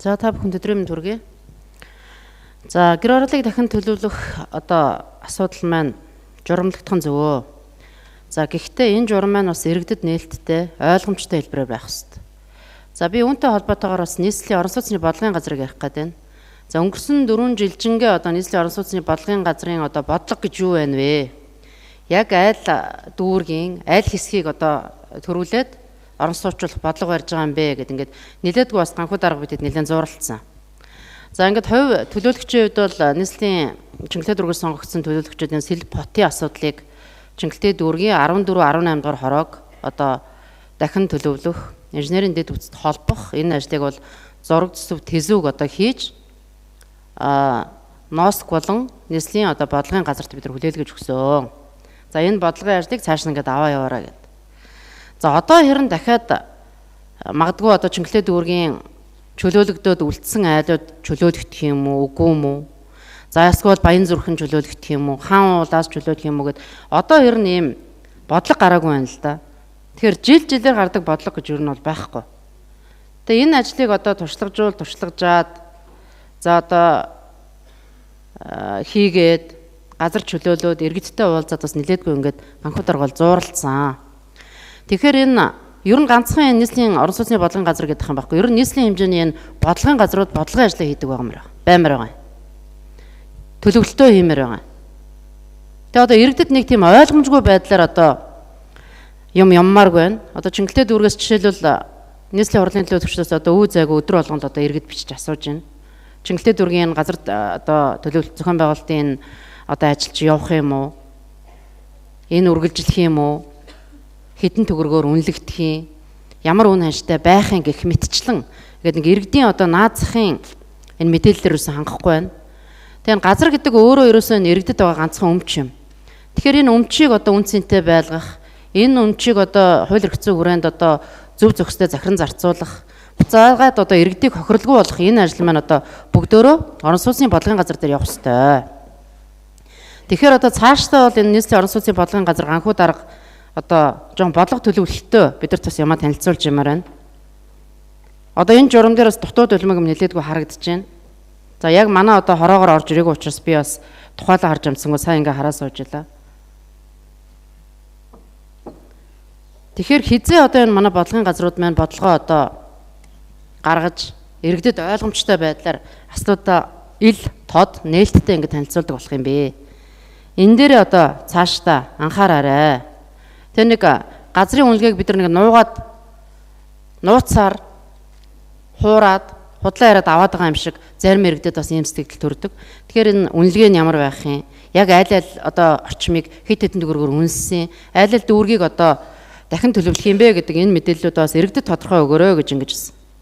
За та бүхэнд өдрийн мэнд хүргэе. За гэр орлыг дахин төлөвлөх асуудал маань журамлагдах нь зөвөө. За гэхдээ энэ журам маань бас иргэдэд нээлттэй, ойлгомжтой хэлбэрээр байх ёстой. За би үүнтэй холбоотойгоор бас нийслэлийн орон сууцны бодлогын газрыг ярих гэдэг байна. За өнгөрсөн 4 жилжингээ нийслэлийн орон сууцны бодлогын газрын бодлого гэж юу байна вэ? Яг айл дүүргийн айл хэсгийг төрүүлээд орон суучлах бодлого барьж байгаа юм бэ гэд ингээд нэлээдгүй бас ганхуу дарга бидэд нэлээд зууралцсан. За ингээд хувь төлөөлөгчийн хувьд бол нийслэлийн чиглэлтэй дүүргээс сонгогдсон төлөөлөгчдийн сэлб хотын асуудлыг чиглэлтэй дүүргийн 14, 18 дугаар хороог дахин төлөвлөх, инженерийн дэд үсэд холбох энэ ажлыг бол зураг төсөв тэзүүг хийж нооск болон нийслэлийн бодлогын газарт бид нар хүлээлгэж өгсөн. За энэ бодлогын ажлыг цааш нь ингээд аваа яваарай гэдэг. За хэрэн дахиад магадгүй чиглэлтэй дүүргийн чөлөөлөгдөөд үлдсэн айлууд чөлөөлөгдөх юм уу, үгүй юм уу? За эсвэл Баян зүрхэн чөлөөлөгдөх юм уу, хаан уулаас чөлөөлөх юм уу гэд хэрэн ийм бодлого гараагүй байна л да. Тэгэхээр жилээр гардаг бодлого гэж юу нь бол байхгүй. Тэгээ энэ ажлыг туршлагажаад хийгээд газар чөлөөлөөд иргэдтэй уулзаад бас нилээдгүй ингээд ганхуу дарга бол зууралцсан. Тэгэхээр энэ ер нь ганцхан нийслэлийн орон сууцны бодлогын газар гэдэг юм байхгүй. Ер нь нийслэлийн хэмжээний энэ бодлогын газрууд бодлогын ажлыг хийдэг баймаар байгаа. Төлөвлөлтөө хиймээр байгаа. Тэгээ иргэдэд нэг тийм ойлгомжгүй байдлаар юм яммааргүй байна. Чиглэлтэй дүүргээс жишээлбэл нийслэлийн хурлын төлөөлөгчдөөс үе зайг өдөр болгонд иргэд бичиж асууж байна. Чиглэлтэй дүүргийн газар төлөвлөлт зохион байгуулалтын ажилч явах юм уу? Энэ үргэлжлэх юм уу? Хэдэн төгрөгөөр үнэлэгдэх юм? Ямар үн ханштай байх юм гэх мэтчлэн ингээд нэг иргэдийн наазахын энэ мэдээлэлээр юусэн хангахгүй байна. Тэгэхээр газар гэдэг өөрөө ерөөсөө иргэдэд байгаа ганцхан өмч юм. Тэгэхээр энэ өмчийг үн цэнтэй байлгах, энэ өмчийг хууль эрх зүйн хүрээнд зөв зөвхөстэй захиран зарцуулах, буцаагаад иргэдийг хохирлгүй болгох энэ ажил маань бүгдөө орон сууцны бодлогын газар дээр явах ёстой. Тэгэхээр цаашдаа бол энэ нийслэлийн орон сууцны бодлогын газар ганхуу дарга жоон бодлого төлөвлөлтөө бидэрт бас ямаа танилцуулж юмаар байна. Энэ журам дээр бас дутууд улмаг нэлээдгүй харагдаж байна. За яг манай хороогоор орж ирээгүй учраас би бас тухайлаа харж амсангүй сайн ингээ хараа суужлаа. Тэгэхээр хизээ энэ манай бодлогын газрууд маань бодлогоо гаргаж иргэдэд ойлгомжтой байдлаар асуудлаа тод нээлттэй ингээ танилцуулдаг болох юм бэ. Энэ дээр цаашдаа анхаараарай. Тэр нэг газрын үнэлгээг бид нар нууцаар хуураад худлаа яриад аваад байгаа юм шиг зарим иргэдэд бас ийм сэтгэл төрдөг. Тэгэхээр энэ үнэлгээ нь ямар байх юм? Яг айл орчмыг хэд хэдэн төгрөгөөр үнэлсэн, айл дүүргийг дахин төлөвлөх юм бэ гэдэг энэ мэдээллүүд бас иргэдэд тодорхой өгөөрэй гэж ингэж хэлсэн.